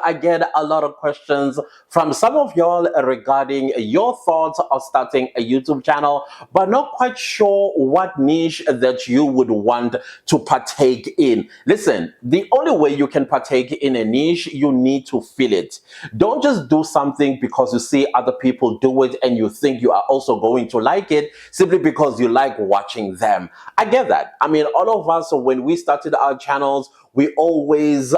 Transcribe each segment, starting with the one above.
I get a lot of questions from some of y'all regarding your thoughts of starting a YouTube channel, but not quite sure what niche that you would want to partake in. Listen, the only way you can partake in a niche, you need to feel it. Don't just do something because you see other people do it and you think you are also going to like it simply because you like watching them. I get that. I mean, all of us, when we started our channels, we always,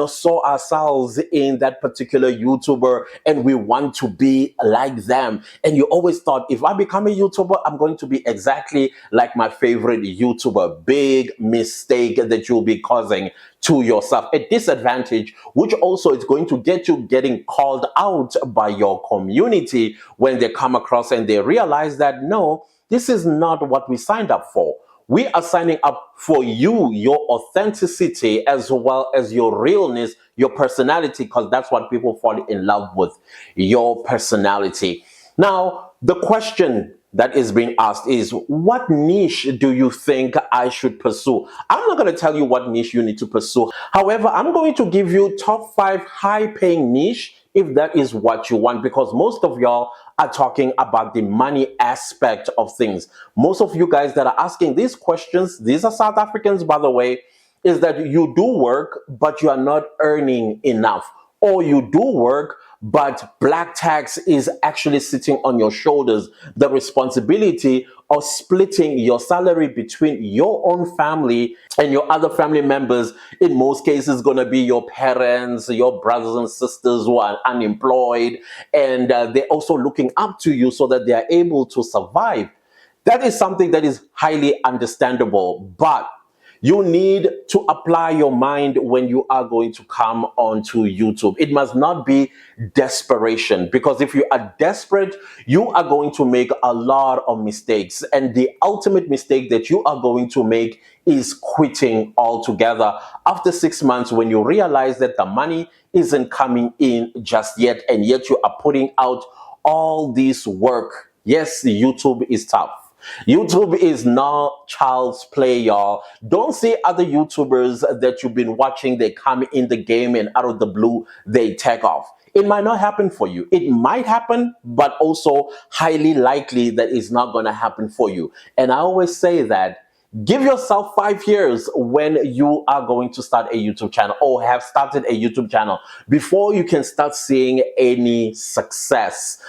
saw ourselves in that particular YouTuber and we want to be like them. And you always thought, if I become a YouTuber, I'm going to be exactly like my favorite YouTuber. Big mistake that you'll be causing to yourself, a disadvantage, which also is going to get you getting called out by your community when they come across and they realize that, no, this is not what we signed up for. We are signing up for you, your authenticity, as well as your realness, your personality, because that's what people fall in love with, your personality. Now, the question that is being asked is, what niche do you think I should pursue? I'm not going to tell you what niche you need to pursue. However, I'm going to give you top 5 high-paying niche if that is what you want, because most of y'all are talking about the money aspect of things. Most of you guys that are asking these questions, these are South Africans, by the way, is that you do work, but you are not earning enough. Or you do work, but black tax is actually sitting on your shoulders. The responsibility of splitting your salary between your own family and your other family members, in most cases, going to be your parents, your brothers and sisters who are unemployed, and they're also looking up to you so that they are able to survive. That is something that is highly understandable, but you need to apply your mind when you are going to come onto YouTube. It must not be desperation, because if you are desperate, you are going to make a lot of mistakes. And the ultimate mistake that you are going to make is quitting altogether after 6 months, when you realize that the money isn't coming in just yet, and yet you are putting out all this work. Yes, YouTube is tough. YouTube is not child's play, y'all. Don't see other YouTubers that you've been watching, they come in the game and out of the blue, they take off. It might not happen for you. It might happen, but also highly likely that it's not going to happen for you. And I always say that give yourself 5 years when you are going to start a YouTube channel or have started a YouTube channel before you can start seeing any success.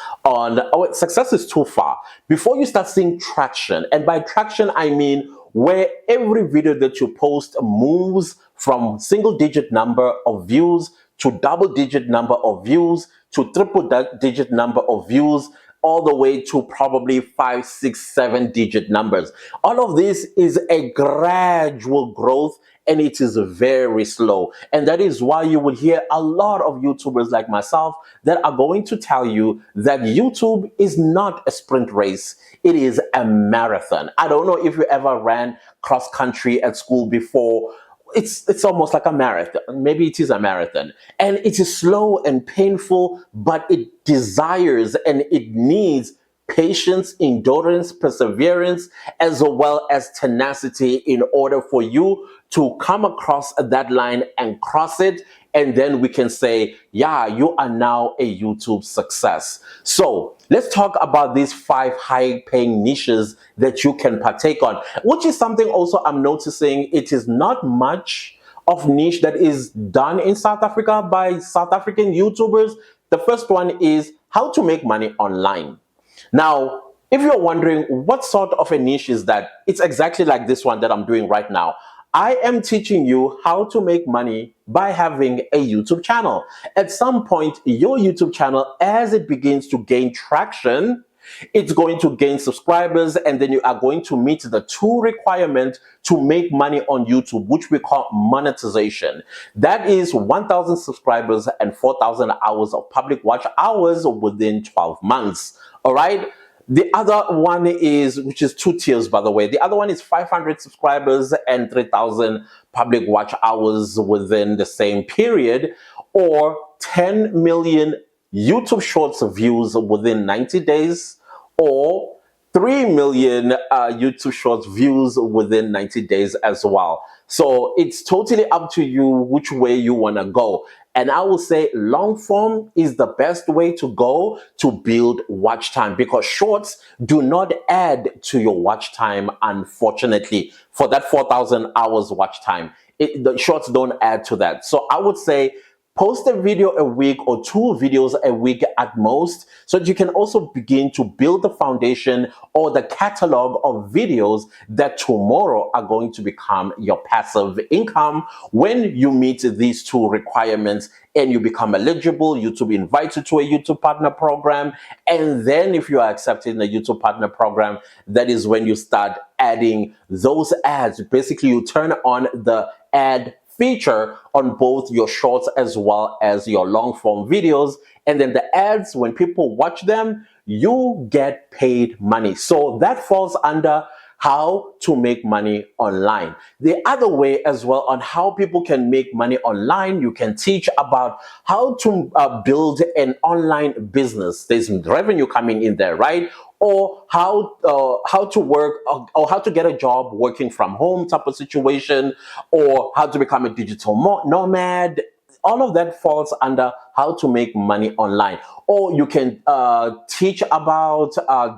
Success is too far. Before you start seeing traction, and by traction I mean where every video that you post moves from single-digit number of views to double-digit number of views to triple-digit number of views, all the way to probably 5, 6, 7-digit numbers. All of this is a gradual growth, and it is very slow. And that is why you will hear a lot of YouTubers like myself that are going to tell you that YouTube is not a sprint race. It is a marathon. I don't know if you ever ran cross country at school before. It's almost like a marathon. Maybe it is a marathon. And it is slow and painful, but it desires and it needs patience, endurance, perseverance, as well as tenacity in order for you to come across that line and cross it. And then we can say, yeah, you are now a YouTube success. So let's talk about these 5 high-paying niches that you can partake on, which is something also I'm noticing. It is not much of niche that is done in South Africa by South African YouTubers. The first one is how to make money online. Now, if you're wondering what sort of a niche is that, it's exactly like this one that I'm doing right now. I am teaching you how to make money by having a YouTube channel. At some point, your YouTube channel, as it begins to gain traction, it's going to gain subscribers, and then you are going to meet the 2 requirements to make money on YouTube, which we call monetization. That is 1,000 subscribers and 4,000 hours of public watch hours within 12 months. All right. The other one is, which is 2 tiers, by the way. The other one is 500 subscribers and 3,000 public watch hours within the same period, or 10 million YouTube Shorts views within 90 days, or 3 million YouTube Shorts views within 90 days as well. So it's totally up to you which way you want to go. And I will say long form is the best way to go to build watch time, because shorts do not add to your watch time, unfortunately. For that 4,000 hours watch time, the shorts don't add to that. So I would say post a video a week or 2 videos a week at most, so that you can also begin to build the foundation or the catalog of videos that tomorrow are going to become your passive income. When you meet these 2 requirements and you become eligible, YouTube invites you to a YouTube partner program. And then if you are accepted in the YouTube partner program, that is when you start adding those ads. Basically, you turn on the ad feature on both your shorts as well as your long form videos. And then the ads, when people watch them, you get paid money. So that falls under how to make money online. The other way as well on how people can make money online, you can teach about how to build an online business. There's revenue coming in there, right? Or how to work, or how to get a job working from home type of situation, or how to become a digital nomad. All of that falls under how to make money online. Or you can teach about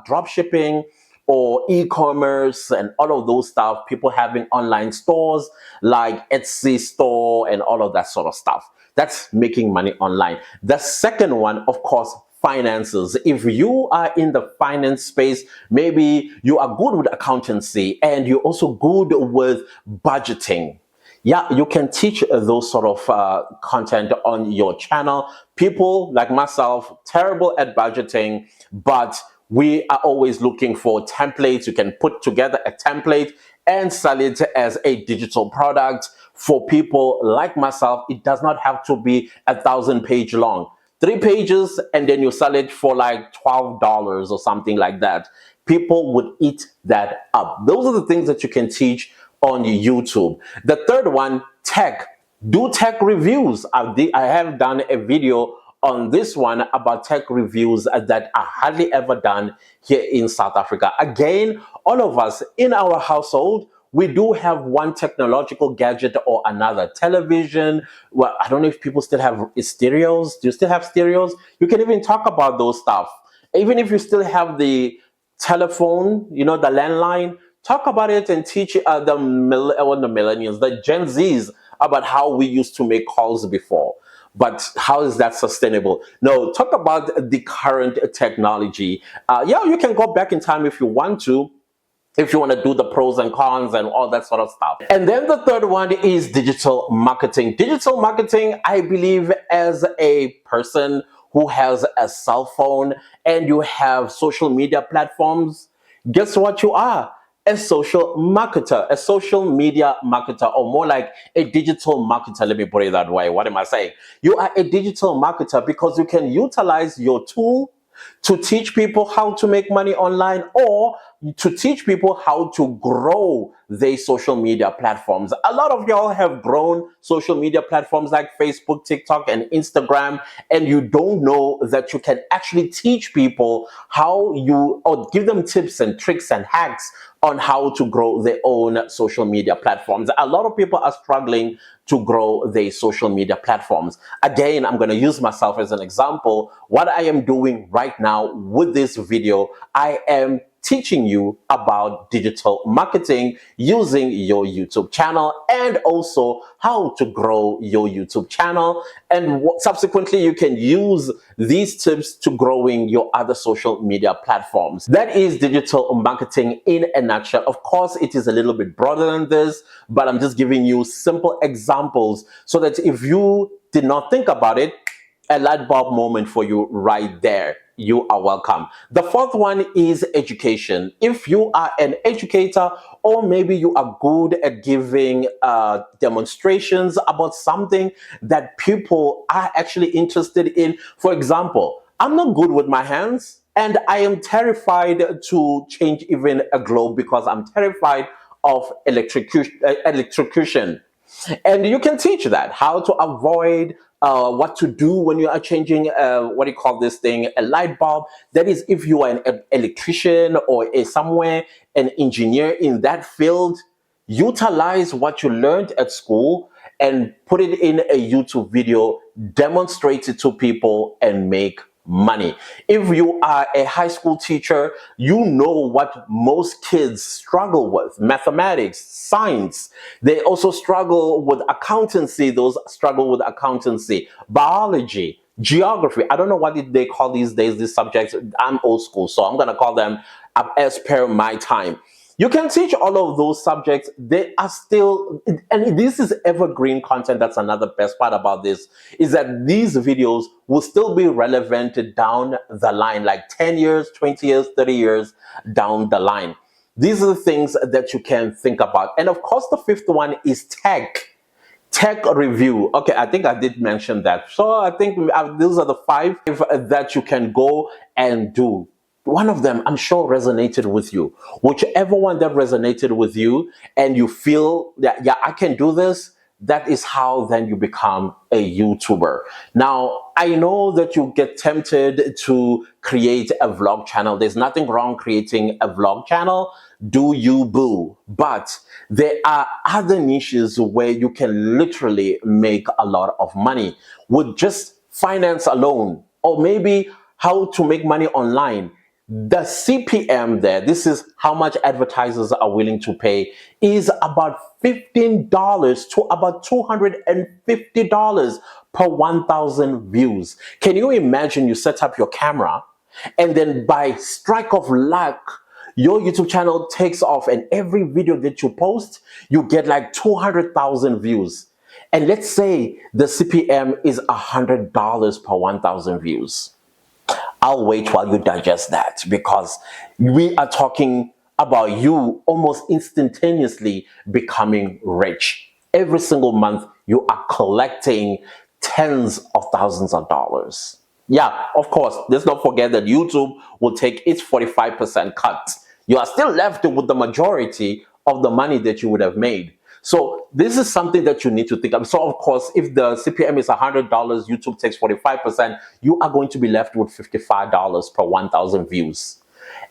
drop shipping or e-commerce and all of those stuff, people having online stores like Etsy store and all of that sort of stuff. That's making money online. The second one, of course, finances. If you are in the finance space, maybe you are good with accountancy and you're also good with budgeting. Yeah, you can teach those sort of content on your channel. People like myself, terrible at budgeting, but we are always looking for templates. You can put together a template and sell it as a digital product. For people like myself, it does not have to be 1,000 page long. 3 pages, and then you sell it for like $12 or something like that. People would eat that up. Those are the things that you can teach on YouTube. The third one, tech. Do tech reviews. I have done a video on this one about tech reviews that are hardly ever done here in South Africa. Again, all of us in our household, we do have one technological gadget or another. Television, well, I don't know if people still have stereos. Do you still have stereos? You can even talk about those stuff. Even if you still have the telephone, the landline, talk about it and teach the millennials, the Gen Zs, about how we used to make calls before. But how is that sustainable? No, talk about the current technology. Yeah, you can go back in time if you want to, if you want to do the pros and cons and all that sort of stuff. And then the third one is digital marketing. Digital marketing, I believe, as a person who has a cell phone and you have social media platforms, guess what you are? A social marketer, a social media marketer, or more like a digital marketer. Let me put it that way. What am I saying? You are a digital marketer because you can utilize your tool to teach people how to make money online, or to teach people how to grow their social media platforms. A lot of y'all have grown social media platforms like Facebook, TikTok, and Instagram, and you don't know that you can actually teach people or give them tips and tricks and hacks on how to grow their own social media platforms. A lot of people are struggling to grow their social media platforms. Again, I'm going to use myself as an example. What I am doing right now with this video, I am teaching you about digital marketing using your YouTube channel, and also how to grow your YouTube channel. And subsequently, you can use these tips to growing your other social media platforms. That is digital marketing in a nutshell. Of course, it is a little bit broader than this, but I'm just giving you simple examples so that if you did not think about it, a light bulb moment for you right there. You are welcome. The fourth one is education. If you are an educator, or maybe you are good at giving demonstrations about something that people are actually interested in. For example, I'm not good with my hands, and I am terrified to change even a globe because I'm terrified of electrocution. And you can teach that, how to avoid, what to do when you are changing, what do you call this thing, a light bulb. That is, if you are an electrician or an engineer in that field, utilize what you learned at school and put it in a YouTube video, demonstrate it to people, and make money. If you are a high school teacher, you know what most kids struggle with: mathematics, science. They also struggle with accountancy. Those struggle with accountancy, biology, geography. I don't know what they call these days, these subjects. I'm old school, so I'm going to call them as per my time. You can teach all of those subjects. They are still, and this is evergreen content. That's another best part about this, is that these videos will still be relevant down the line, like 10 years, 20 years, 30 years down the line. These are the things that you can think about. And of course, the fifth one is tech review. Okay, I think I did mention that. So I think these are the 5 that you can go and do. One of them, I'm sure, resonated with you. Whichever one that resonated with you and you feel that, yeah, I can do this, that is how then you become a YouTuber. Now, I know that you get tempted to create a vlog channel. There's nothing wrong creating a vlog channel. Do you, boo? But there are other niches where you can literally make a lot of money with just finance alone, or maybe how to make money online. The CPM there, this is how much advertisers are willing to pay, is about $15 to about $250 per 1,000 views. Can you imagine you set up your camera and then by strike of luck, your YouTube channel takes off and every video that you post, you get like 200,000 views. And let's say the CPM is $100 per 1,000 views. I'll wait while you digest that, because we are talking about you almost instantaneously becoming rich. Every single month, you are collecting tens of thousands of dollars. Yeah, of course, let's not forget that YouTube will take its 45% cut. You are still left with the majority of the money that you would have made. So this is something that you need to think of. So of course, if the CPM is $100, YouTube takes 45%, you are going to be left with $55 per 1,000 views.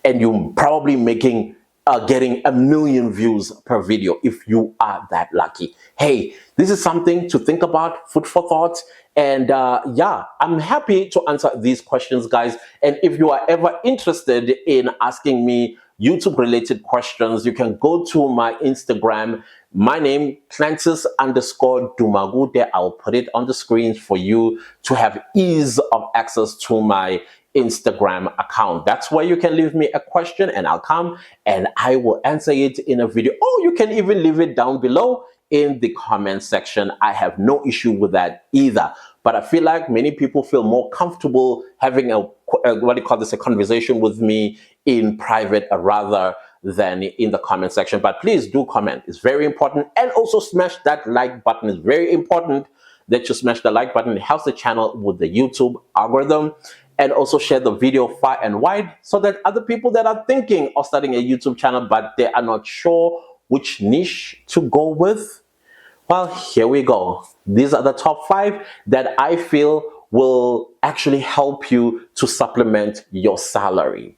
And you're probably getting 1 million views per video if you are that lucky. Hey, this is something to think about, food for thought. And yeah, I'm happy to answer these questions, guys. And if you are ever interested in asking me YouTube related questions, you can go to my Instagram. My name, Clancis_Dumagude. I'll put it on the screen for you to have ease of access to my Instagram account. That's where you can leave me a question and I'll come and I will answer it in a video. Oh, you can even leave it down below in the comment section. I have no issue with that either. But I feel like many people feel more comfortable having a conversation with me in private rather than in the comment section. But please do comment. It's very important. And also smash that like button. It's very important that you smash the like button. It helps the channel with the YouTube algorithm. And also share the video far and wide so that other people that are thinking of starting a YouTube channel but they are not sure which niche to go with, well, here we go. These are the top 5 that I feel will actually help you to supplement your salary.